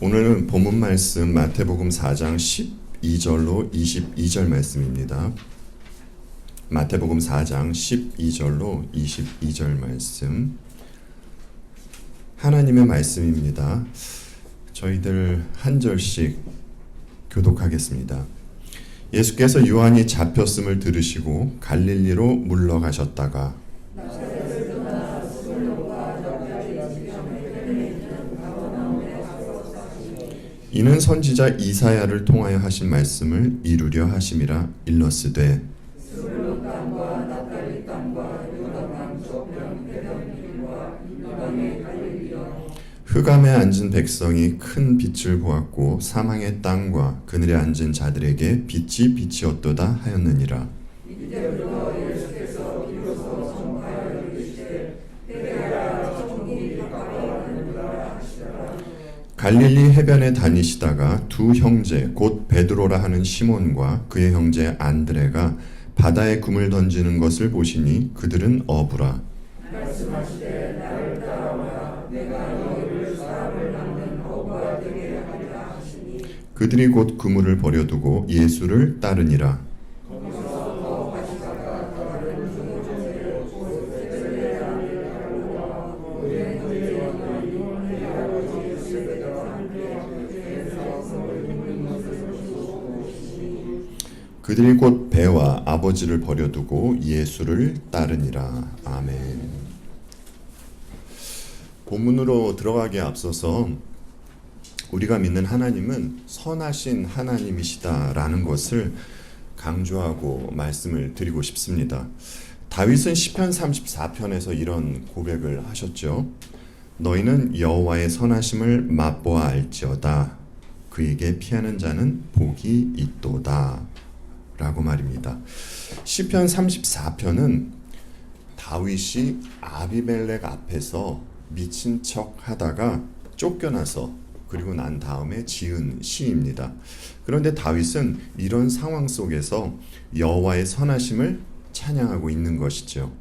오늘은 본문 말씀 마태복음 4장 12절로 22절 말씀입니다. 마태복음 4장 12절로 22절 말씀, 하나님의 말씀입니다. 저희들 한 절씩 교독하겠습니다. 예수께서 요한이 잡혔음을 들으시고 갈릴리로 물러가셨다가 이는 선지자 이사야를 통하여 하신 말씀을 이루려 하심이라. 일러스되 흑암에 앉은 백성이 큰 빛을 보았고 사망의 땅과 그늘에 앉은 자들에게 빛이 비치었도다 하였느니라. 갈릴리 해변에 다니시다가 두 형제 곧 베드로라 하는 시몬과 그의 형제 안드레가 바다에 금을 던지는 것을 보시니 그들은 어부라. 말씀하시되 나를 따라오라. 내가 너희를 사람을 낚는 어부가 되게 하리라 하시니 그들이 곧 그물을 버려두고 예수를 따르니라. 그들이 곧 배와 아버지를 버려두고 예수를 따르니라. 아멘. 본문으로 들어가기에 앞서서 우리가 믿는 하나님은 선하신 하나님이시다라는 것을 강조하고 말씀을 드리고 싶습니다. 다윗은 시편 34편에서 이런 고백을 하셨죠. 너희는 여호와의 선하심을 맛보아 알지어다. 그에게 피하는 자는 복이 있도다. 라고 말입니다. 시편 34편은 다윗이 아비멜렉 앞에서 미친 척 하다가 쫓겨나서 그리고 난 다음에 지은 시입니다. 그런데 다윗은 이런 상황 속에서 여호와의 선하심을 찬양하고 있는 것이죠.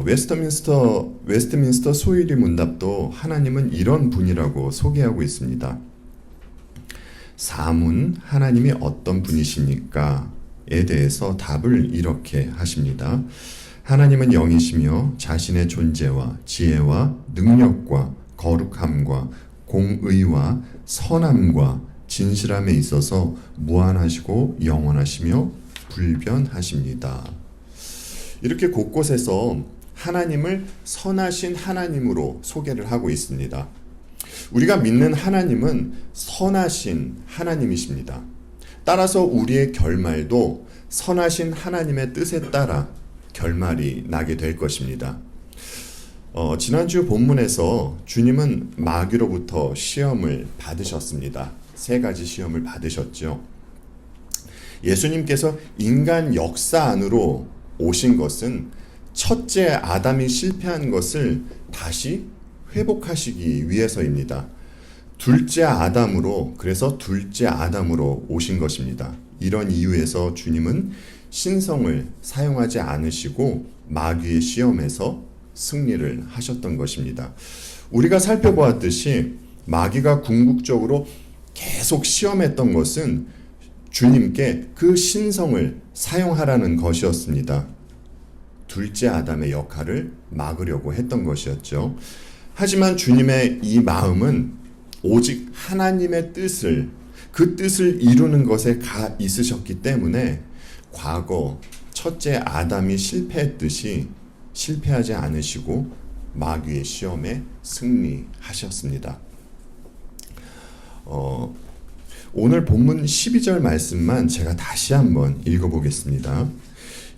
웨스트민스터 소위리 문답도 하나님은 이런 분이라고 소개하고 있습니다. 사문 하나님이 어떤 분이십니까? 에 대해서 답을 이렇게 하십니다. 하나님은 영이시며 자신의 존재와 지혜와 능력과 거룩함과 공의와 선함과 진실함에 있어서 무한하시고 영원하시며 불변하십니다. 이렇게 곳곳에서 하나님을 선하신 하나님으로 소개를 하고 있습니다. 우리가 믿는 하나님은 선하신 하나님이십니다. 따라서 우리의 결말도 선하신 하나님의 뜻에 따라 결말이 나게 될 것입니다. 지난주 본문에서 주님은 마귀로부터 시험을 받으셨습니다. 3가지 시험을 받으셨죠. 예수님께서 인간 역사 안으로 오신 것은 첫째 아담이 실패한 것을 다시 회복하시기 위해서입니다. 둘째 아담으로 오신 것입니다. 이런 이유에서 주님은 신성을 사용하지 않으시고 마귀의 시험에서 승리를 하셨던 것입니다. 우리가 살펴보았듯이 마귀가 궁극적으로 계속 시험했던 것은 주님께 그 신성을 사용하라는 것이었습니다. 둘째 아담의 역할을 막으려고 했던 것이었죠. 하지만 주님의 이 마음은 오직 하나님의 그 뜻을 이루는 것에 가 있으셨기 때문에 과거 첫째 아담이 실패했듯이 실패하지 않으시고 마귀의 시험에 승리하셨습니다. 오늘 본문 12절 말씀만 제가 다시 한번 읽어보겠습니다.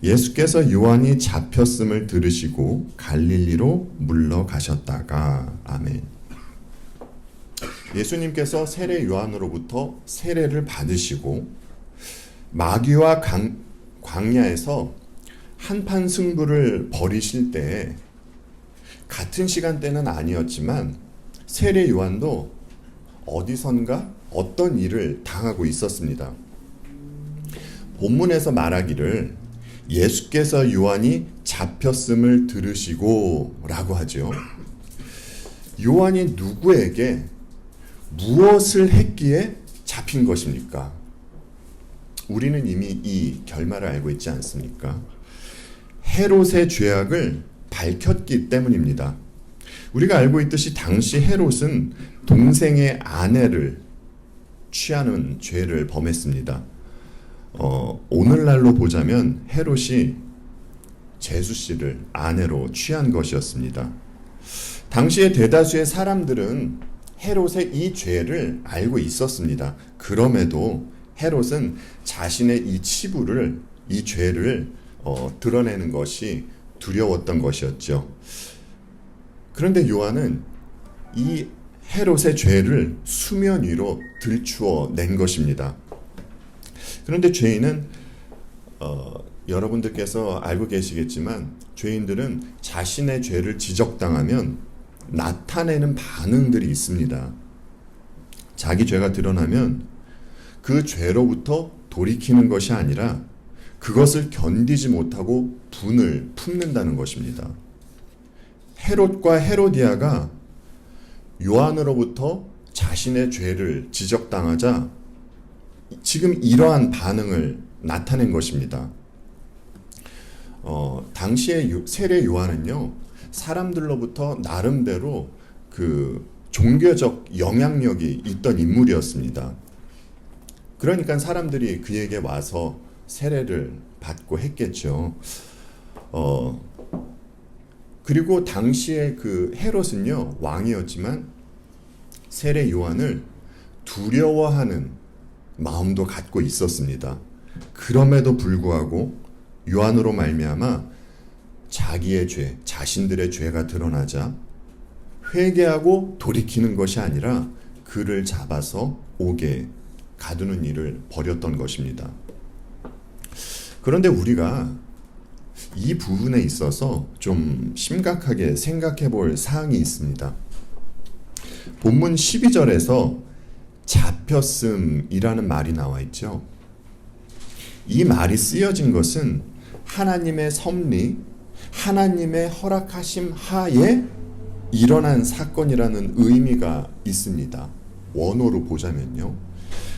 예수께서 요한이 잡혔음을 들으시고 갈릴리로 물러가셨다가. 아멘. 예수님께서 세례 요한으로부터 세례를 받으시고 마귀와 광야에서 한판 승부를 벌이실 때 같은 시간대는 아니었지만 세례 요한도 어디선가 어떤 일을 당하고 있었습니다. 본문에서 말하기를 예수께서 요한이 잡혔음을 들으시고 라고 하죠. 요한이 누구에게 무엇을 했기에 잡힌 것입니까? 우리는 이미 이 결말을 알고 있지 않습니까? 헤롯의 죄악을 밝혔기 때문입니다. 우리가 알고 있듯이 당시 헤롯은 동생의 아내를 취하는 죄를 범했습니다. 오늘날로 보자면 헤롯이 제수 씨를 아내로 취한 것이었습니다. 당시의 대다수의 사람들은 헤롯의 이 죄를 알고 있었습니다. 그럼에도 헤롯은 자신의 이 치부를, 이 죄를 드러내는 것이 두려웠던 것이었죠. 그런데 요한은 이 헤롯의 죄를 수면 위로 들추어 낸 것입니다. 그런데 죄인은 여러분들께서 알고 계시겠지만 죄인들은 자신의 죄를 지적당하면 나타내는 반응들이 있습니다. 자기 죄가 드러나면 그 죄로부터 돌이키는 것이 아니라 그것을 견디지 못하고 분을 품는다는 것입니다. 헤롯과 헤로디아가 요한으로부터 자신의 죄를 지적당하자 지금 이러한 반응을 나타낸 것입니다. 당시의 세례 요한은요, 사람들로부터 나름대로 그 종교적 영향력이 있던 인물이었습니다. 그러니까 사람들이 그에게 와서 세례를 받고 했겠죠. 그리고 당시에 그 헤롯은요, 왕이었지만 세례 요한을 두려워하는 마음도 갖고 있었습니다. 그럼에도 불구하고 요한으로 말미암아 자기의 죄, 자신들의 죄가 드러나자 회개하고 돌이키는 것이 아니라 그를 잡아서 옥에 가두는 일을 벌였던 것입니다. 그런데 우리가 이 부분에 있어서 좀 심각하게 생각해 볼 사항이 있습니다. 본문 12절에서 잡혔음이라는 말이 나와 있죠. 이 말이 쓰여진 것은 하나님의 섭리, 하나님의 허락하심 하에 일어난 사건이라는 의미가 있습니다. 원어로 보자면요.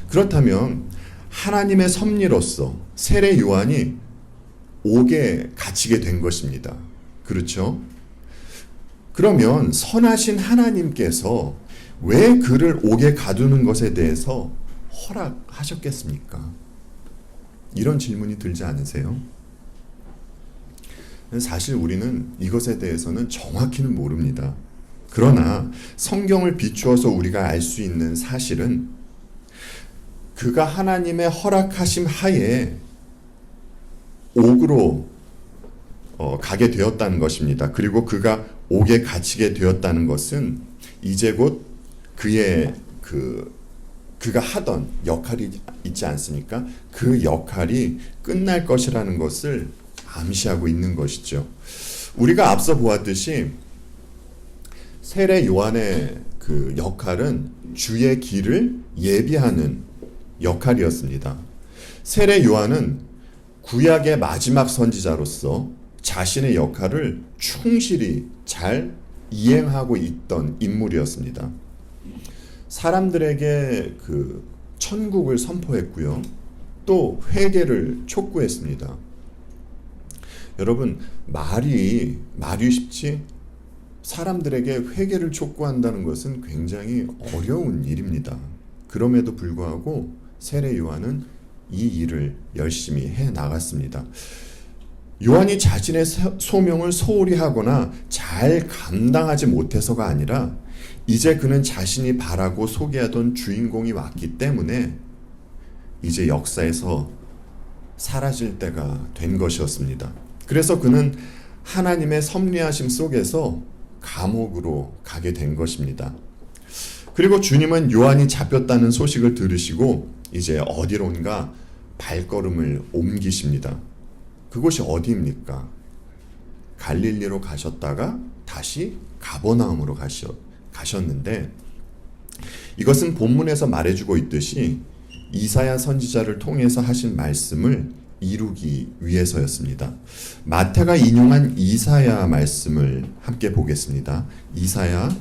그렇다면 하나님의 섭리로서 세례 요한이 옥에 갇히게 된 것입니다. 그렇죠? 그러면 선하신 하나님께서 왜 그를 옥에 가두는 것에 대해서 허락하셨겠습니까? 이런 질문이 들지 않으세요? 사실 우리는 이것에 대해서는 정확히는 모릅니다. 그러나 성경을 비추어서 우리가 알 수 있는 사실은 그가 하나님의 허락하심 하에 옥으로 가게 되었다는 것입니다. 그리고 그가 옥에 갇히게 되었다는 것은 이제 곧 그의 그가 하던 역할이 있지 않습니까? 그 역할이 끝날 것이라는 것을 암시하고 있는 것이죠. 우리가 앞서 보았듯이 세례 요한의 그 역할은 주의 길을 예비하는 역할이었습니다. 세례 요한은 구약의 마지막 선지자로서 자신의 역할을 충실히 잘 이행하고 있던 인물이었습니다. 사람들에게 그 천국을 선포했고요. 또 회개를 촉구했습니다. 여러분, 말이 쉽지 사람들에게 회개를 촉구한다는 것은 굉장히 어려운 일입니다. 그럼에도 불구하고 세례 요한은 이 일을 열심히 해 나갔습니다. 요한이 자신의 소명을 소홀히 하거나 잘 감당하지 못해서가 아니라 이제 그는 자신이 바라고 소개하던 주인공이 왔기 때문에 이제 역사에서 사라질 때가 된 것이었습니다. 그래서 그는 하나님의 섭리하심 속에서 감옥으로 가게 된 것입니다. 그리고 주님은 요한이 잡혔다는 소식을 들으시고 이제 어디론가 발걸음을 옮기십니다. 그곳이 어디입니까? 갈릴리로 가셨다가 다시 가버나움으로 가셨는데 이것은 본문에서 말해주고 있듯이 이사야 선지자를 통해서 하신 말씀을 이루기 위해서였습니다. 마태가 인용한 이사야 말씀을 함께 보겠습니다. 이사야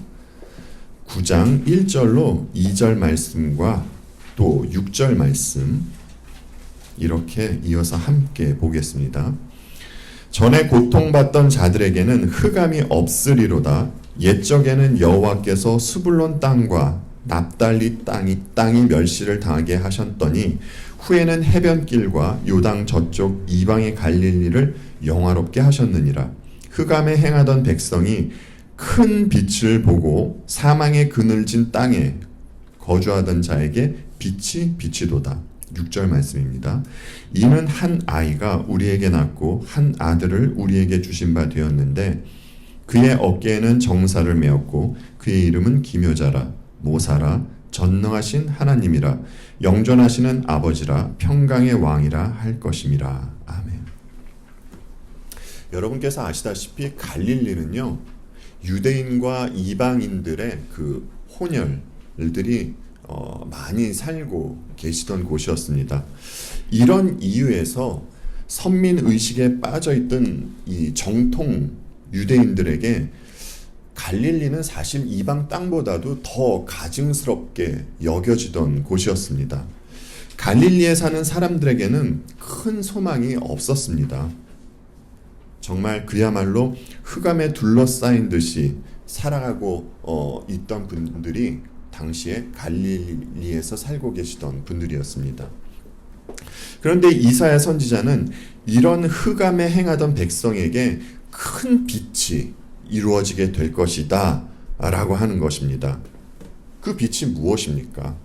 9장 1절로 2절 말씀과 또 6절 말씀 이렇게 이어서 함께 보겠습니다. 전에 고통받던 자들에게는 흑암이 없으리로다. 옛적에는 여호와께서 스불론 땅과 납달리 땅이 멸시를 당하게 하셨더니 후에는 해변길과 요당 저쪽 이방의 갈릴리를 영화롭게 하셨느니라. 흑암에 행하던 백성이 큰 빛을 보고 사망의 그늘진 땅에 거주하던 자에게 빛이 비치도다. 6절 말씀입니다. 이는 한 아이가 우리에게 낳고 한 아들을 우리에게 주신 바 되었는데 그의 어깨에는 정사를 메었고 그의 이름은 기묘자라 모사라 전능하신 하나님이라 영존하시는 아버지라 평강의 왕이라 할 것임이라. 아멘. 여러분께서 아시다시피 갈릴리는요 유대인과 이방인들의 그 혼혈들이 많이 살고 계시던 곳이었습니다. 이런 이유에서 선민의식에 빠져있던 이 정통 유대인들에게 갈릴리는 사실 이방 땅보다도 더 가증스럽게 여겨지던 곳이었습니다. 갈릴리에 사는 사람들에게는 큰 소망이 없었습니다. 정말 그야말로 흑암에 둘러싸인 듯이 살아가고 있던 분들이 당시에 갈릴리에서 살고 계시던 분들이었습니다. 그런데 이사야 선지자는 이런 흑암에 행하던 백성에게 큰 빛이 이루어지게 될 것이다 라고 하는 것입니다. 그 빛이 무엇입니까?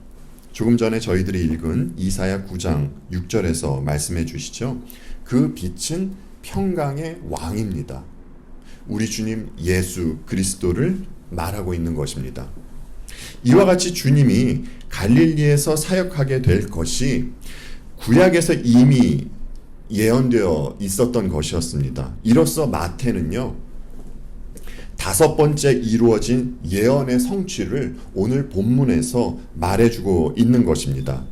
조금 전에 저희들이 읽은 이사야 9장 6절에서 말씀해 주시죠. 그 빛은 평강의 왕입니다. 우리 주님 예수 그리스도를 말하고 있는 것입니다. 이와 같이 주님이 갈릴리에서 사역하게 될 것이 구약에서 이미 예언되어 있었던 것이었습니다. 이로써 마태는요 5번째 이루어진 예언의 성취를 오늘 본문에서 말해주고 있는 것입니다.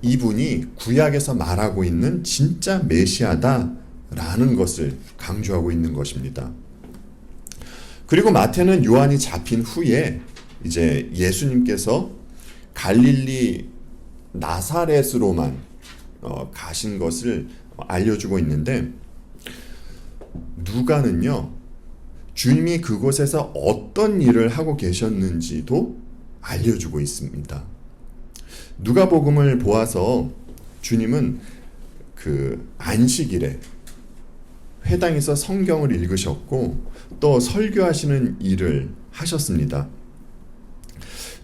이분이 구약에서 말하고 있는 진짜 메시아다라는 것을 강조하고 있는 것입니다. 그리고 마태는 요한이 잡힌 후에 이제 예수님께서 갈릴리 나사렛으로만 가신 것을 알려주고 있는데 누가는요 주님이 그곳에서 어떤 일을 하고 계셨는지도 알려주고 있습니다. 누가복음을 보아서 주님은 그 안식일에 회당에서 성경을 읽으셨고 또 설교하시는 일을 하셨습니다.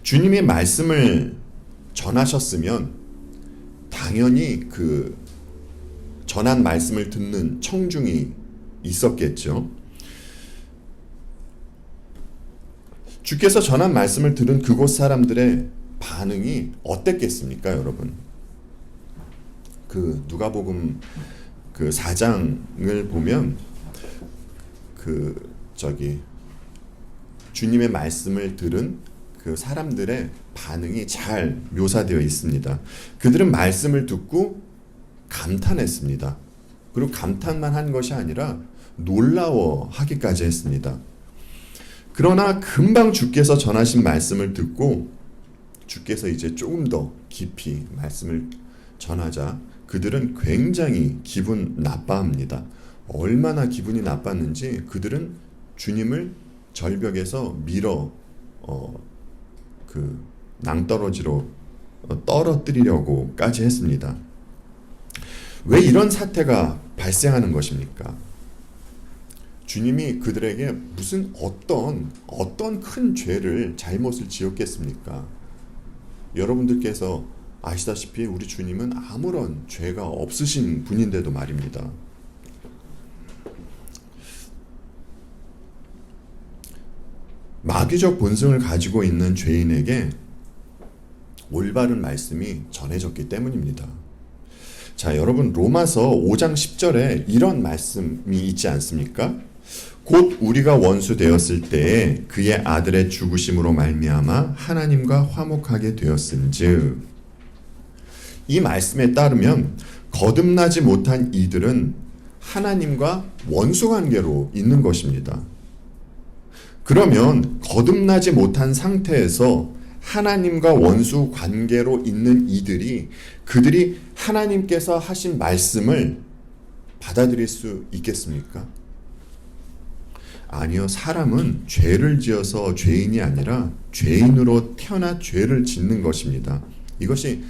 주님의 말씀을 전하셨으면 당연히 그 전한 말씀을 듣는 청중이 있었겠죠. 주께서 전한 말씀을 들은 그곳 사람들의 반응이 어땠겠습니까, 여러분? 그 누가복음 그 4장을 보면 주님의 말씀을 들은 그 사람들의 반응이 잘 묘사되어 있습니다. 그들은 말씀을 듣고 감탄했습니다. 그리고 감탄만 한 것이 아니라 놀라워하기까지 했습니다. 그러나 금방 주께서 전하신 말씀을 듣고 주께서 이제 조금 더 깊이 말씀을 전하자 그들은 굉장히 기분 나빠합니다. 얼마나 기분이 나빴는지 그들은 주님을 절벽에서 밀어 그 낭떠러지로 떨어뜨리려고까지 했습니다. 왜 이런 사태가 발생하는 것입니까? 주님이 그들에게 무슨 어떤 큰 죄를 잘못을 지었겠습니까? 여러분들께서 아시다시피 우리 주님은 아무런 죄가 없으신 분인데도 말입니다. 마귀적 본성을 가지고 있는 죄인에게 올바른 말씀이 전해졌기 때문입니다. 자, 여러분 로마서 5장 10절에 이런 말씀이 있지 않습니까? 곧 우리가 원수 되었을 때에 그의 아들의 죽으심으로 말미암아 하나님과 화목하게 되었은즉. 이 말씀에 따르면 거듭나지 못한 이들은 하나님과 원수 관계로 있는 것입니다. 그러면 거듭나지 못한 상태에서 하나님과 원수 관계로 있는 이들이 그들이 하나님께서 하신 말씀을 받아들일 수 있겠습니까? 아니요. 사람은 죄를 지어서 죄인이 아니라 죄인으로 태어나 죄를 짓는 것입니다. 이것이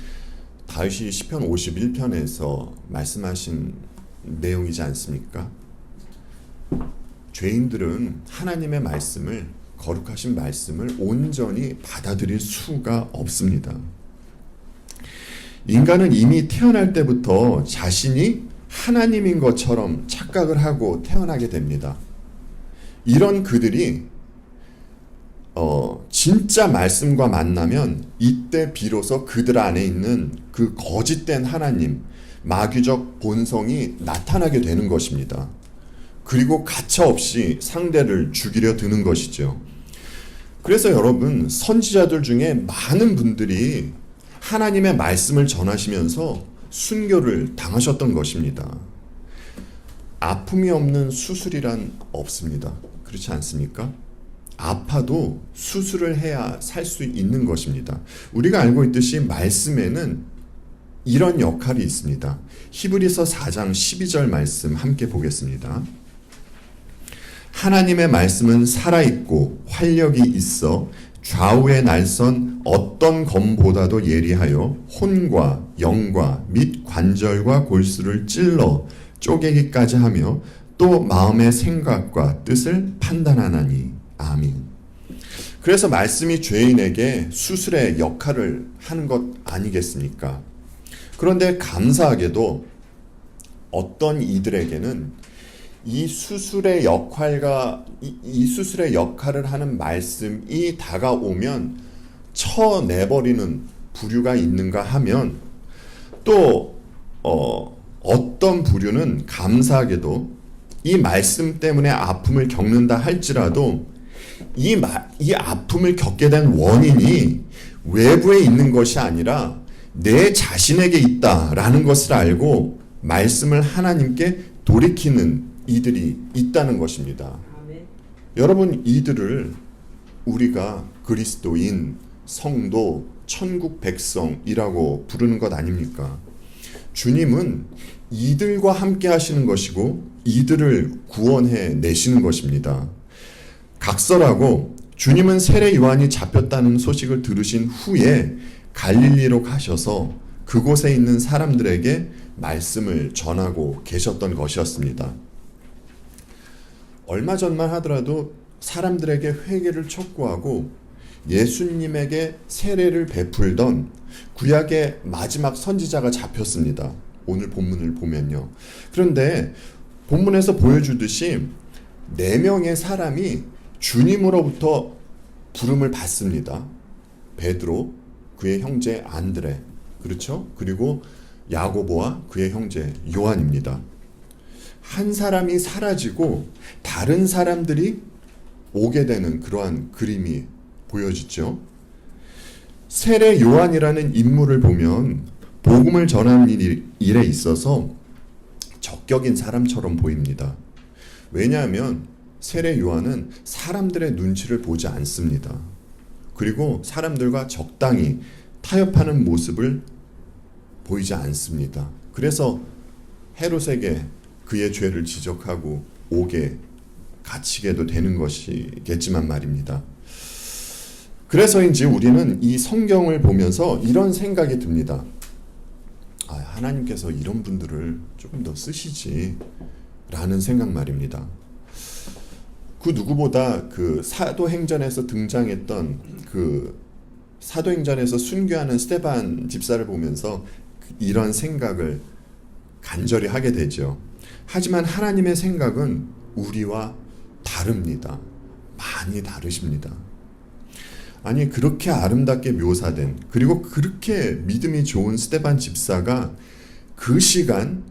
다윗이 시편 51편에서 말씀하신 내용이지 않습니까? 죄인들은 하나님의 말씀을, 거룩하신 말씀을 온전히 받아들일 수가 없습니다. 인간은 이미 태어날 때부터 자신이 하나님인 것처럼 착각을 하고 태어나게 됩니다. 이런 그들이 진짜 말씀과 만나면 이때 비로소 그들 안에 있는 그 거짓된 하나님, 마귀적 본성이 나타나게 되는 것입니다. 그리고 가차없이 상대를 죽이려 드는 것이죠. 그래서 여러분, 선지자들 중에 많은 분들이 하나님의 말씀을 전하시면서 순교를 당하셨던 것입니다. 아픔이 없는 수술이란 없습니다. 그렇지 않습니까? 아파도 수술을 해야 살 수 있는 것입니다. 우리가 알고 있듯이 말씀에는 이런 역할이 있습니다. 히브리서 4장 12절 말씀 함께 보겠습니다. 하나님의 말씀은 살아있고 활력이 있어 좌우의 날선 어떤 검보다도 예리하여 혼과 영과 및 관절과 골수를 찔러 쪼개기까지 하며 또 마음의 생각과 뜻을 판단하나니. 아멘. 그래서 말씀이 죄인에게 수술의 역할을 하는 것 아니겠습니까? 그런데 감사하게도 어떤 이들에게는 이 수술의 역할을 하는 말씀이 다가오면 쳐내버리는 부류가 있는가 하면 또 어떤 부류는 감사하게도 이 말씀 때문에 아픔을 겪는다 할지라도 이 아픔을 겪게 된 원인이 외부에 있는 것이 아니라 내 자신에게 있다라는 것을 알고 말씀을 하나님께 돌이키는 이들이 있다는 것입니다. 아멘. 여러분, 이들을 우리가 그리스도인, 성도, 천국 백성이라고 부르는 것 아닙니까? 주님은 이들과 함께 하시는 것이고 이들을 구원해 내시는 것입니다. 각설하고 주님은 세례 요한이 잡혔다는 소식을 들으신 후에 갈릴리로 가셔서 그곳에 있는 사람들에게 말씀을 전하고 계셨던 것이었습니다. 얼마 전만 하더라도 사람들에게 회개를 촉구하고 예수님에게 세례를 베풀던 구약의 마지막 선지자가 잡혔습니다. 오늘 본문을 보면요. 그런데 본문에서 보여주듯이 4명의 사람이 주님으로부터 부름을 받습니다. 베드로, 그의 형제 안드레, 그렇죠? 그리고 야고보와 그의 형제 요한입니다. 한 사람이 사라지고 다른 사람들이 오게 되는 그러한 그림이 보여지죠. 세례 요한이라는 인물을 보면 복음을 전하는 일에 있어서 적격인 사람처럼 보입니다. 왜냐하면 세례 요한은 사람들의 눈치를 보지 않습니다. 그리고 사람들과 적당히 타협하는 모습을 보이지 않습니다. 그래서 헤롯에게 그의 죄를 지적하고 옥에 갇히게도 되는 것이겠지만 말입니다. 그래서인지 우리는 이 성경을 보면서 이런 생각이 듭니다. 하나님께서 이런 분들을 조금 더 쓰시지 라는 생각 말입니다. 그 누구보다 그 사도행전에서 등장했던 그 사도행전에서 순교하는 스데반 집사를 보면서 이런 생각을 간절히 하게 되죠. 하지만 하나님의 생각은 우리와 다릅니다. 많이 다르십니다. 아니, 그렇게 아름답게 묘사된, 그리고 그렇게 믿음이 좋은 스데반 집사가 그 시간,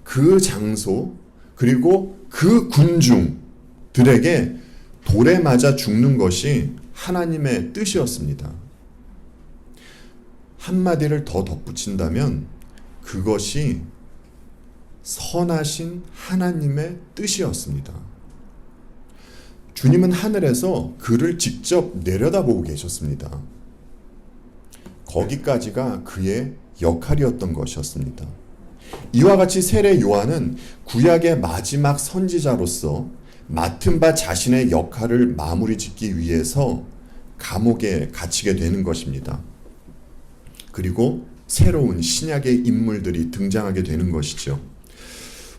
그 장소, 그리고 그 군중들에게 돌에 맞아 죽는 것이 하나님의 뜻이었습니다. 한마디를 더 덧붙인다면 그것이 선하신 하나님의 뜻이었습니다. 주님은 하늘에서 그를 직접 내려다보고 계셨습니다. 거기까지가 그의 역할이었던 것이었습니다. 이와 같이 세례 요한은 구약의 마지막 선지자로서 맡은 바 자신의 역할을 마무리 짓기 위해서 감옥에 갇히게 되는 것입니다. 그리고 새로운 신약의 인물들이 등장하게 되는 것이죠.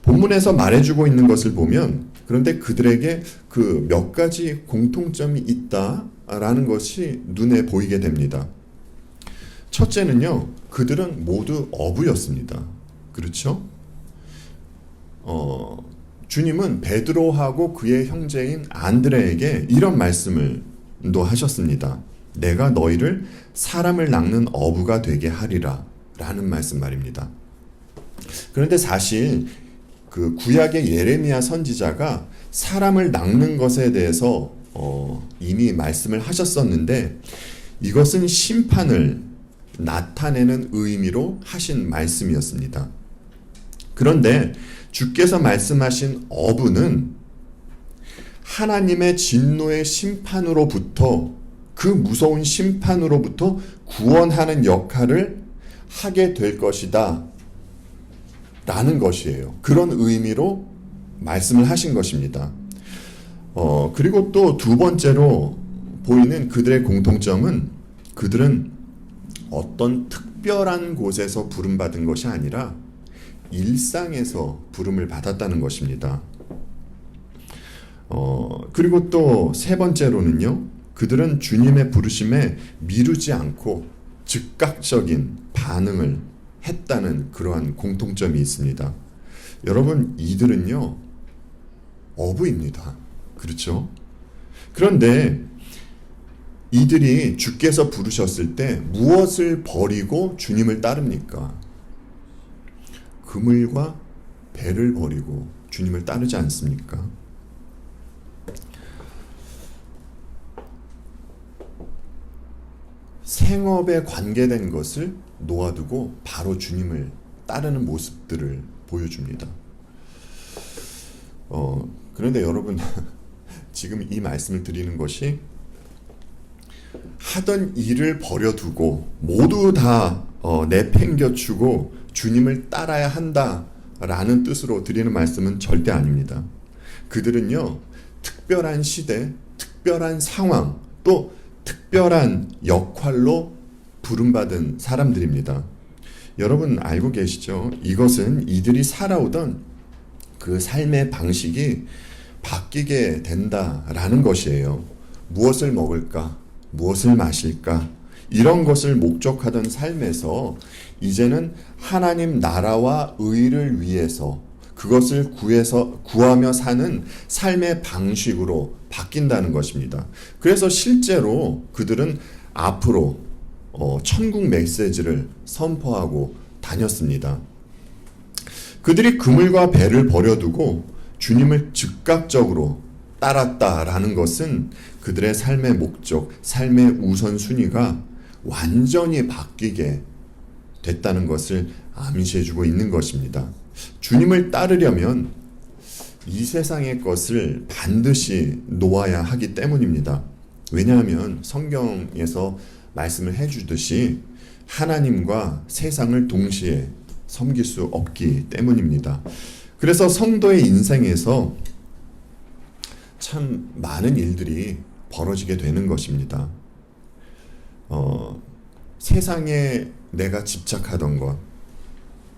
본문에서 말해주고 있는 것을 보면 그런데 그들에게 그 몇 가지 공통점이 있다라는 것이 눈에 보이게 됩니다. 첫째는요, 그들은 모두 어부였습니다. 그렇죠? 주님은 베드로하고 그의 형제인 안드레에게 이런 말씀을 또 하셨습니다. 내가 너희를 사람을 낚는 어부가 되게 하리라 라는 말씀 말입니다. 그런데 사실 그 구약의 예레미야 선지자가 사람을 낚는 것에 대해서 이미 말씀을 하셨었는데 이것은 심판을 나타내는 의미로 하신 말씀이었습니다. 그런데 주께서 말씀하신 어부는 하나님의 진노의 심판으로부터 그 무서운 심판으로부터 구원하는 역할을 하게 될 것이다 라는 것이에요. 그런 의미로 말씀을 하신 것입니다. 그리고 또 두 번째로 보이는 그들의 공통점은 그들은 어떤 특별한 곳에서 부름받은 것이 아니라 일상에서 부름을 받았다는 것입니다. 그리고 또 세 번째로는요, 그들은 주님의 부르심에 미루지 않고 즉각적인 반응을 했다는 그러한 공통점이 있습니다. 여러분, 이들은요, 어부입니다. 그렇죠? 그런데 이들이 주께서 부르셨을 때 무엇을 버리고 주님을 따릅니까? 그물과 배를 버리고 주님을 따르지 않습니까? 생업에 관계된 것을 놓아두고 바로 주님을 따르는 모습들을 보여줍니다. 그런데 여러분, 지금 이 말씀을 드리는 것이 하던 일을 버려두고 모두 다 내팽겨치고 주님을 따라야 한다라는 뜻으로 드리는 말씀은 절대 아닙니다. 그들은요, 특별한 시대, 특별한 상황, 또 특별한 역할로 부름받은 사람들입니다. 여러분 알고 계시죠? 이것은 이들이 살아오던 그 삶의 방식이 바뀌게 된다라는 것이에요. 무엇을 먹을까? 무엇을 마실까? 이런 것을 목적하던 삶에서 이제는 하나님 나라와 의를 위해서 그것을 구하며 사는 삶의 방식으로 바뀐다는 것입니다. 그래서 실제로 그들은 앞으로 천국 메시지를 선포하고 다녔습니다. 그들이 그물과 배를 버려두고 주님을 즉각적으로 따랐다라는 것은 그들의 삶의 목적, 삶의 우선순위가 완전히 바뀌게 됐다는 것을 암시해주고 있는 것입니다. 주님을 따르려면 이 세상의 것을 반드시 놓아야 하기 때문입니다. 왜냐하면 성경에서 말씀을 해주듯이 하나님과 세상을 동시에 섬길 수 없기 때문입니다. 그래서 성도의 인생에서 참 많은 일들이 벌어지게 되는 것입니다. 세상에 내가 집착하던 것,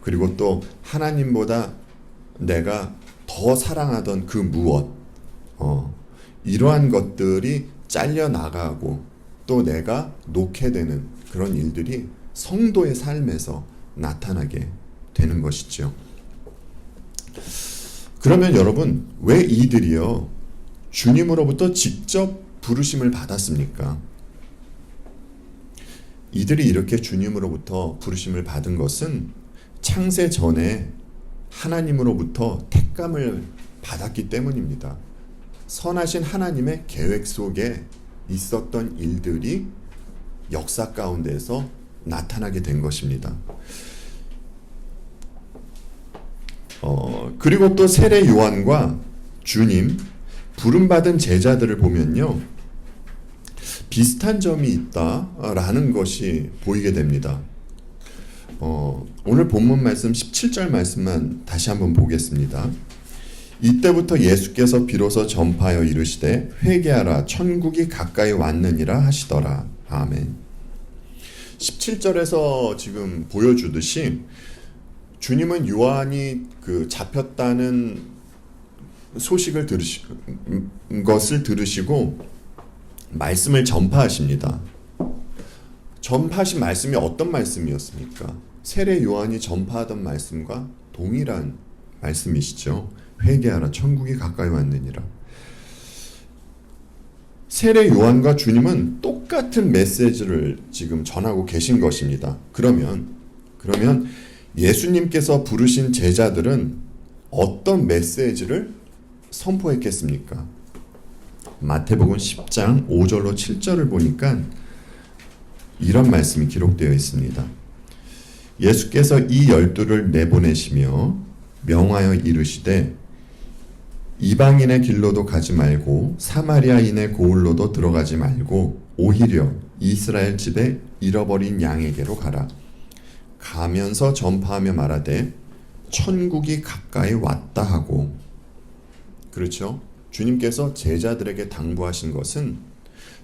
그리고 또 하나님보다 내가 더 사랑하던 그 무엇, 이러한 것들이 잘려나가고 또 내가 놓게 되는 그런 일들이 성도의 삶에서 나타나게 되는 것이죠. 그러면 여러분, 왜 이들이요 주님으로부터 직접 부르심을 받았습니까? 이들이 이렇게 주님으로부터 부르심을 받은 것은 창세 전에 하나님으로부터 택감을 받았기 때문입니다. 선하신 하나님의 계획 속에 있었던 일들이 역사 가운데서 나타나게 된 것입니다. 그리고 또 세례 요한과 주님, 부름받은 제자들을 보면요, 비슷한 점이 있다라는 것이 보이게 됩니다. 오늘 본문 말씀 17절 말씀만 다시 한번 보겠습니다. 이때부터 예수께서 비로소 전파하여 이르시되 회개하라 천국이 가까이 왔느니라 하시더라. 아멘. 17절에서 지금 보여주듯이 주님은 요한이 잡혔다는 소식을 것을 들으시고 말씀을 전파하십니다. 전파하신 말씀이 어떤 말씀이었습니까? 세례 요한이 전파하던 말씀과 동일한 말씀이시죠. 회개하라 천국이 가까이 왔느니라. 세례 요한과 주님은 똑같은 메시지를 지금 전하고 계신 것입니다. 그러면 예수님께서 부르신 제자들은 어떤 메시지를 선포했겠습니까? 마태복음 10장 5절로 7절을 보니까 이런 말씀이 기록되어 있습니다. 예수께서 이 12를 내보내시며 명하여 이르시되 이방인의 길로도 가지 말고 사마리아인의 고을로도 들어가지 말고 오히려 이스라엘 집에 잃어버린 양에게로 가라. 가면서 전파하며 말하되 천국이 가까이 왔다 하고. 그렇죠? 주님께서 제자들에게 당부하신 것은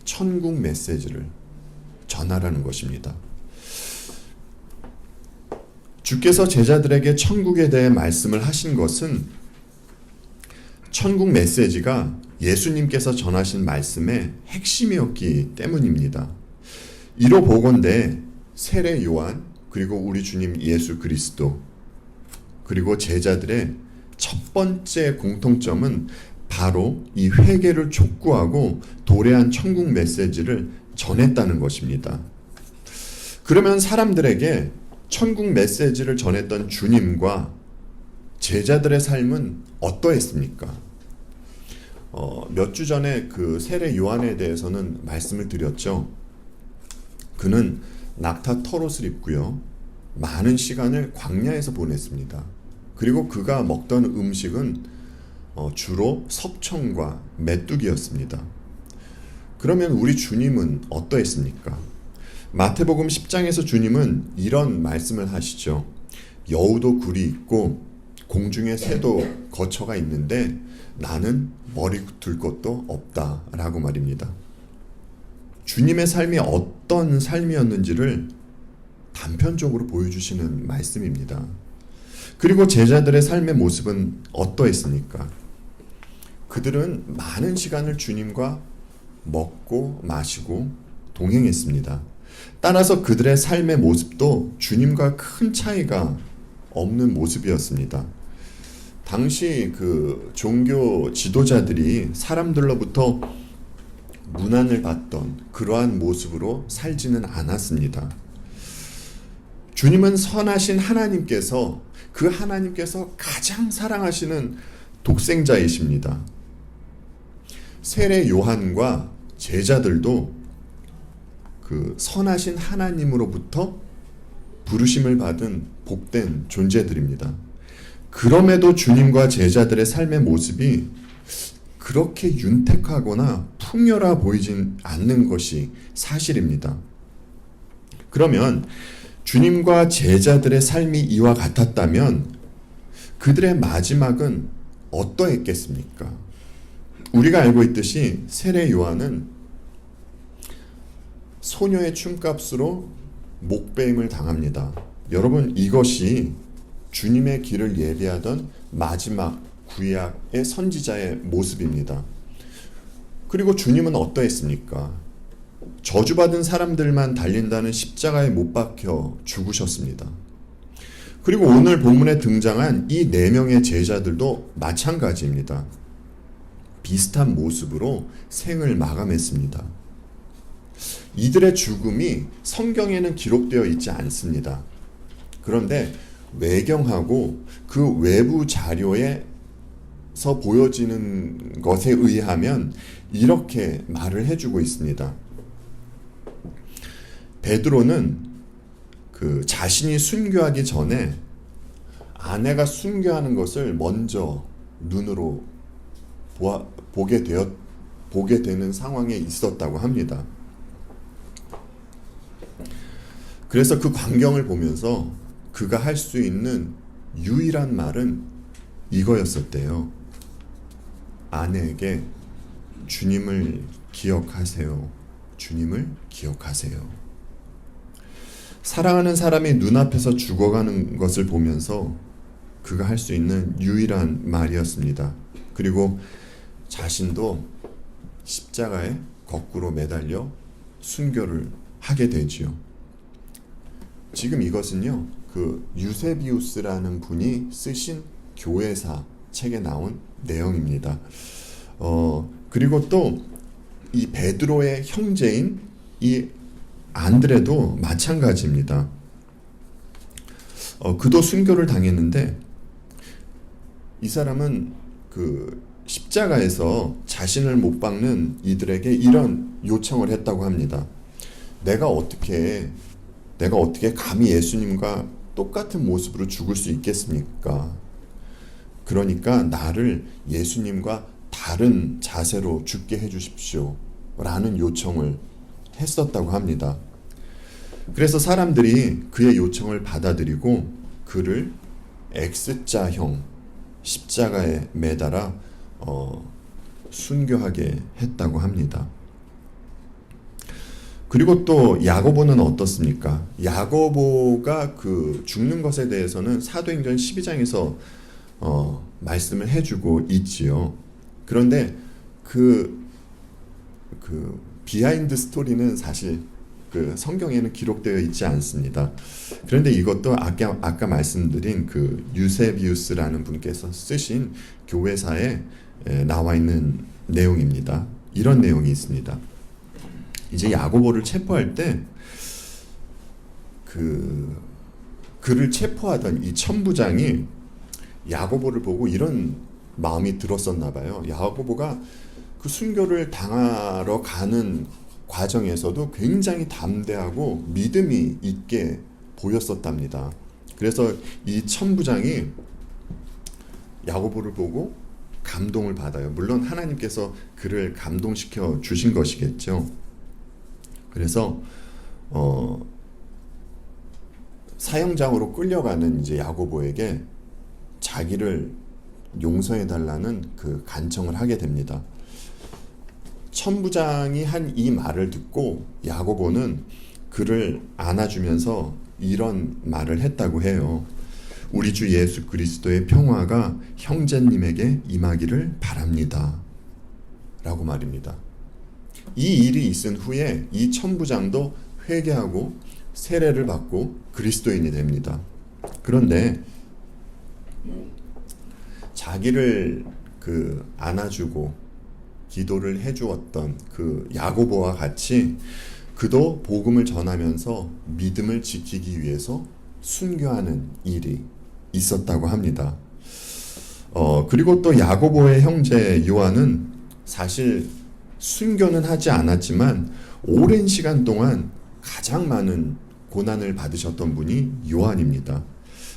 천국 메시지를 전하라는 것입니다. 주께서 제자들에게 천국에 대해 말씀을 하신 것은 천국 메시지가 예수님께서 전하신 말씀의 핵심이었기 때문입니다. 이로 보건대 세례 요한 그리고 우리 주님 예수 그리스도 그리고 제자들의 첫 번째 공통점은 바로 이 회개를 촉구하고 도래한 천국 메시지를 전했다는 것입니다. 그러면 사람들에게 천국 메시지를 전했던 주님과 제자들의 삶은 어떠했습니까? 몇 주 전에 세례 요한에 대해서는 말씀을 드렸죠. 그는 낙타 털옷을 입고요, 많은 시간을 광야에서 보냈습니다. 그리고 그가 먹던 음식은 주로 석청과 메뚜기였습니다. 그러면 우리 주님은 어떠했습니까? 마태복음 10장에서 주님은 이런 말씀을 하시죠. 여우도 굴이 있고 공중에 새도 거처가 있는데 나는 머리 둘 곳도 없다 라고 말입니다. 주님의 삶이 어떤 삶이었는지를 단편적으로 보여주시는 말씀입니다. 그리고 제자들의 삶의 모습은 어떠했습니까? 그들은 많은 시간을 주님과 먹고 마시고 동행했습니다. 따라서 그들의 삶의 모습도 주님과 큰 차이가 없는 모습이었습니다. 당시 종교 지도자들이 사람들로부터 문안을 받던 그러한 모습으로 살지는 않았습니다. 주님은 선하신 하나님께서 가장 사랑하시는 독생자이십니다. 세례 요한과 제자들도 선하신 하나님으로부터 부르심을 받은 복된 존재들입니다. 그럼에도 주님과 제자들의 삶의 모습이 그렇게 윤택하거나 풍요로워 보이진 않는 것이 사실입니다. 그러면 주님과 제자들의 삶이 이와 같았다면 그들의 마지막은 어떠했겠습니까? 우리가 알고 있듯이 세례 요한은 소녀의 춤값으로 목배임을 당합니다. 여러분, 이것이 주님의 길을 예비하던 마지막 구약의 선지자의 모습입니다. 그리고 주님은 어떠했습니까? 저주받은 사람들만 달린다는 십자가에 못 박혀 죽으셨습니다. 그리고 오늘 본문에 등장한 이 4명의 제자들도 마찬가지입니다. 비슷한 모습으로 생을 마감했습니다. 이들의 죽음이 성경에는 기록되어 있지 않습니다. 그런데 외경하고 그 외부 자료에서 보여지는 것에 의하면 이렇게 말을 해주고 있습니다. 베드로는 자신이 순교하기 전에 아내가 순교하는 것을 먼저 눈으로 보게 되는 상황에 있었다고 합니다. 그래서 그 광경을 보면서 그가 할 수 있는 유일한 말은 이거였었대요. 아내에게 주님을 기억하세요. 주님을 기억하세요. 사랑하는 사람이 눈앞에서 죽어가는 것을 보면서 그가 할 수 있는 유일한 말이었습니다. 그리고 자신도 십자가에 거꾸로 매달려 순교를 하게 되지요. 지금 이것은요, 그 유세비우스라는 분이 쓰신 교회사 책에 나온 내용입니다. 그리고 또 이 베드로의 형제인 이 안드레도 마찬가지입니다. 그도 순교를 당했는데 이 사람은 그 십자가에서 자신을 못 박는 이들에게 이런 요청을 했다고 합니다. 내가 어떻게 감히 예수님과 똑같은 모습으로 죽을 수 있겠습니까? 그러니까 나를 예수님과 다른 자세로 죽게 해주십시오 라는 요청을 했었다고 합니다. 그래서 사람들이 그의 요청을 받아들이고 그를 X자형 십자가에 매달아 순교하게 했다고 합니다. 그리고 또 야고보는 어떻습니까? 야고보가 그 죽는 것에 대해서는 사도행전 12장에서 말씀을 해주고 있지요. 그런데 그 비하인드 스토리는 사실 그 성경에는 기록되어 있지 않습니다. 그런데 이것도 아까 말씀드린 그 유세비우스라는 분께서 쓰신 교회사에 나와 있는 내용입니다. 이런 내용이 있습니다. 이제 야고보를 체포할 때 그를 체포하던 이 천부장이 야고보를 보고 이런 마음이 들었었나 봐요. 야고보가 그 순교를 당하러 가는 과정에서도 굉장히 담대하고 믿음이 있게 보였었답니다. 그래서 이 천부장이 야고보를 보고 감동을 받아요. 물론 하나님께서 그를 감동시켜 주신 것이겠죠. 그래서 사형장으로 끌려가는 이제 야고보에게 자기를 용서해 달라는 그 간청을 하게 됩니다. 천부장이 한 이 말을 듣고 야고보는 그를 안아주면서 이런 말을 했다고 해요. 우리 주 예수 그리스도의 평화가 형제님에게 임하기를 바랍니다. 라고 말입니다. 이 일이 있은 후에 이 천부장도 회개하고 세례를 받고 그리스도인이 됩니다. 그런데 자기를 안아주고 기도를 해주었던 그 야고보와 같이 그도 복음을 전하면서 믿음을 지키기 위해서 순교하는 일이 있었다고 합니다. 그리고 또 야고보의 형제 요한은 사실 순교는 하지 않았지만 오랜 시간 동안 가장 많은 고난을 받으셨던 분이 요한입니다.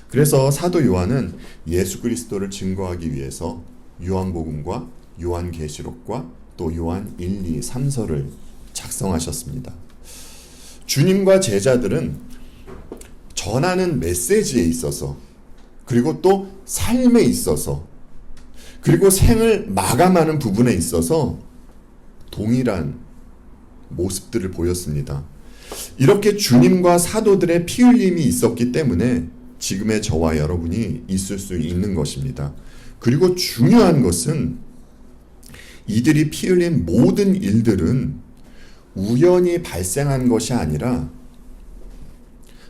그래서 사도 요한은 예수 그리스도를 증거하기 위해서 요한복음과 요한계시록과 또 요한 1, 2, 3서를 작성하셨습니다. 주님과 제자들은 전하는 메시지에 있어서 그리고 또 삶에 있어서 그리고 생을 마감하는 부분에 있어서 동일한 모습들을 보였습니다. 이렇게 주님과 사도들의 피 흘림이 있었기 때문에 지금의 저와 여러분이 있을 수 있는 것입니다. 그리고 중요한 것은 이들이 피 흘린 모든 일들은 우연히 발생한 것이 아니라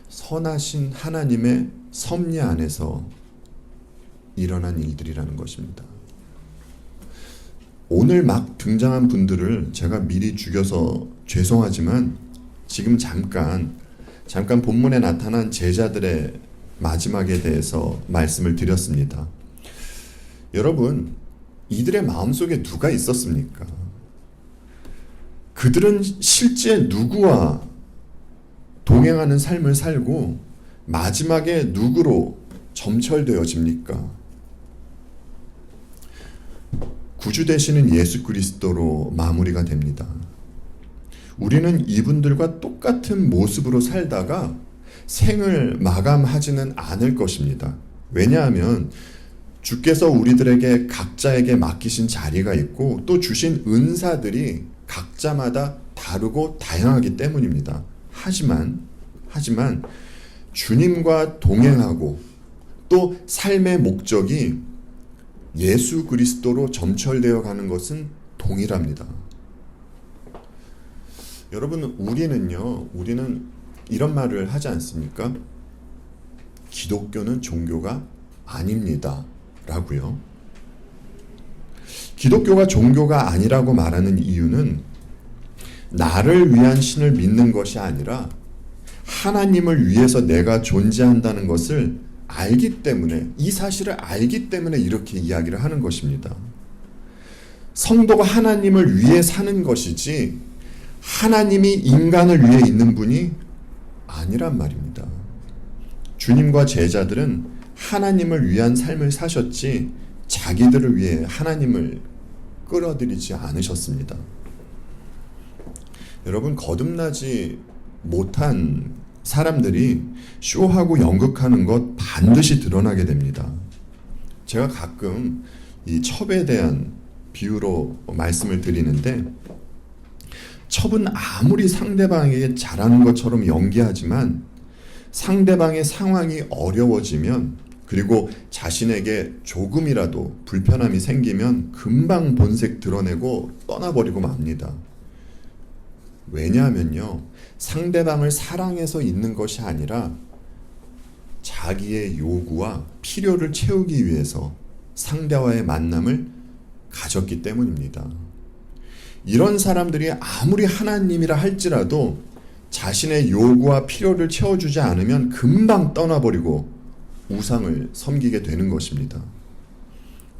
선하신 하나님의 섭리 안에서 일어난 일들이라는 것입니다. 오늘 막 등장한 분들을 제가 미리 죽여서 죄송하지만 지금 잠깐 본문에 나타난 제자들의 마지막에 대해서 말씀을 드렸습니다. 여러분, 이들의 마음속에 누가 있었습니까? 그들은 실제 누구와 동행하는 삶을 살고 마지막에 누구로 점철되어집니까? 구주 되시는 예수 그리스도로 마무리가 됩니다. 우리는 이분들과 똑같은 모습으로 살다가 생을 마감하지는 않을 것입니다. 왜냐하면 주께서 우리들에게 각자에게 맡기신 자리가 있고 또 주신 은사들이 각자마다 다르고 다양하기 때문입니다. 하지만 주님과 동행하고 또 삶의 목적이 예수 그리스도로 점철되어 가는 것은 동일합니다. 여러분, 우리는 이런 말을 하지 않습니까? 기독교는 종교가 아닙니다 라고요. 기독교가 종교가 아니라고 말하는 이유는 나를 위한 신을 믿는 것이 아니라 하나님을 위해서 내가 존재한다는 것을 알기 때문에, 이 사실을 알기 때문에 이렇게 이야기를 하는 것입니다. 성도가 하나님을 위해 사는 것이지 하나님이 인간을 위해 있는 분이 아니란 말입니다. 주님과 제자들은 하나님을 위한 삶을 사셨지 자기들을 위해 하나님을 끌어들이지 않으셨습니다. 여러분, 거듭나지 못한 사람들이 쇼하고 연극하는 것 반드시 드러나게 됩니다. 제가 가끔 이 첩에 대한 비유로 말씀을 드리는데, 첩은 아무리 상대방에게 잘하는 것처럼 연기하지만 상대방의 상황이 어려워지면, 그리고 자신에게 조금이라도 불편함이 생기면 금방 본색 드러내고 떠나버리고 맙니다. 왜냐하면요, 상대방을 사랑해서 있는 것이 아니라 자기의 요구와 필요를 채우기 위해서 상대와의 만남을 가졌기 때문입니다. 이런 사람들이 아무리 하나님이라 할지라도 자신의 요구와 필요를 채워주지 않으면 금방 떠나버리고 우상을 섬기게 되는 것입니다.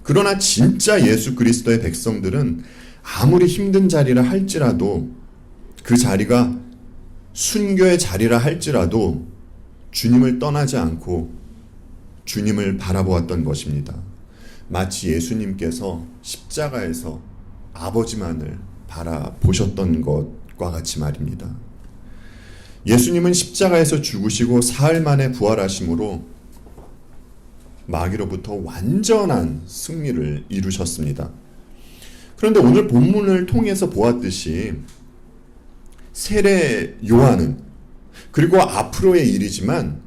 그러나 진짜 예수 그리스도의 백성들은 아무리 힘든 자리라 할지라도, 그 자리가 순교의 자리라 할지라도 주님을 떠나지 않고 주님을 바라보았던 것입니다. 마치 예수님께서 십자가에서 아버지만을 바라보셨던 것과 같이 말입니다. 예수님은 십자가에서 죽으시고 사흘 만에 부활하심으로 마귀로부터 완전한 승리를 이루셨습니다. 그런데 오늘 본문을 통해서 보았듯이 세례 요한은, 그리고 앞으로의 일이지만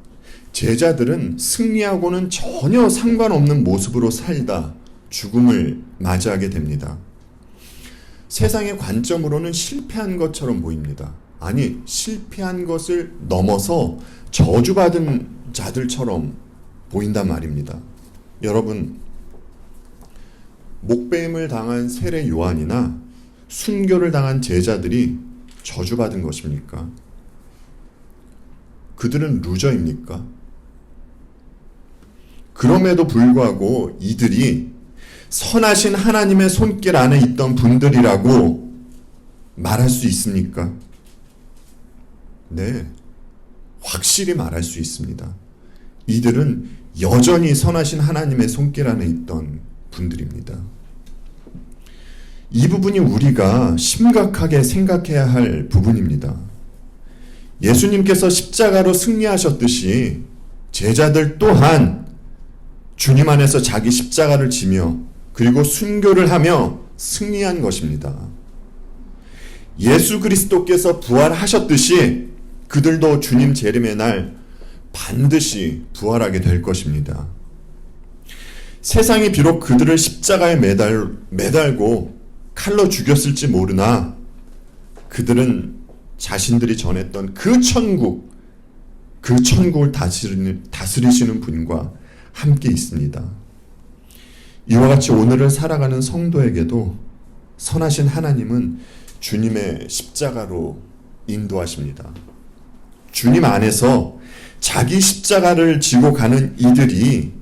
제자들은 승리하고는 전혀 상관없는 모습으로 살다 죽음을 맞이하게 됩니다. 세상의 관점으로는 실패한 것처럼 보입니다. 아니, 실패한 것을 넘어서 저주받은 자들처럼 보인단 말입니다. 여러분, 목배임을 당한 세례 요한이나 순교를 당한 제자들이 저주받은 것입니까? 그들은 루저입니까? 그럼에도 불구하고 이들이 선하신 하나님의 손길 안에 있던 분들이라고 말할 수 있습니까? 네, 확실히 말할 수 있습니다. 이들은 여전히 선하신 하나님의 손길 안에 있던 분들입니다. 이 부분이 우리가 심각하게 생각해야 할 부분입니다. 예수님께서 십자가로 승리하셨듯이 제자들 또한 주님 안에서 자기 십자가를 지며 그리고 순교를 하며 승리한 것입니다. 예수 그리스도께서 부활하셨듯이 그들도 주님 재림의 날 반드시 부활하게 될 것입니다. 세상이 비록 그들을 십자가에 매달고 칼로 죽였을지 모르나 그들은 자신들이 전했던 그 천국을 다스리시는 분과 함께 있습니다. 이와 같이 오늘을 살아가는 성도에게도 선하신 하나님은 주님의 십자가로 인도하십니다. 주님 안에서 자기 십자가를 지고 가는 이들이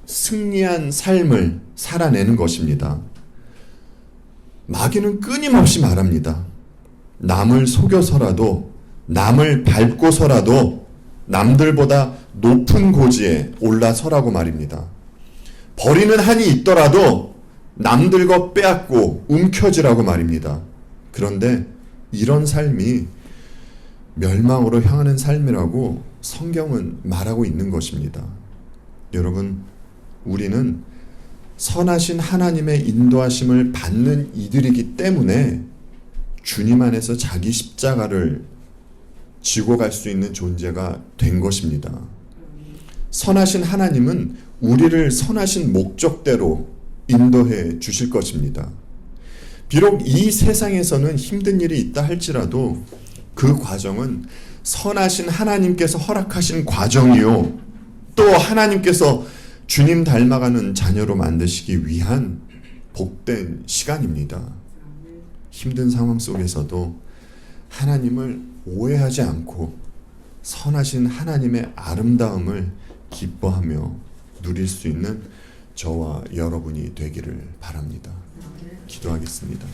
승리한 삶을 살아내는 것입니다. 마귀는 끊임없이 말합니다. 남을 속여서라도, 남을 밟고서라도 남들보다 높은 고지에 올라서라고 말입니다. 버리는 한이 있더라도 남들 것 빼앗고 움켜쥐라고 말입니다. 그런데 이런 삶이 멸망으로 향하는 삶이라고 성경은 말하고 있는 것입니다. 여러분, 우리는 선하신 하나님의 인도하심을 받는 이들이기 때문에 주님 안에서 자기 십자가를 지고 갈 수 있는 존재가 된 것입니다. 선하신 하나님은 우리를 선하신 목적대로 인도해 주실 것입니다. 비록 이 세상에서는 힘든 일이 있다 할지라도 그 과정은 선하신 하나님께서 허락하신 과정이요, 또 하나님께서 주님 닮아가는 자녀로 만드시기 위한 복된 시간입니다. 힘든 상황 속에서도 하나님을 오해하지 않고 선하신 하나님의 아름다움을 기뻐하며 누릴 수 있는 저와 여러분이 되기를 바랍니다. 기도하겠습니다.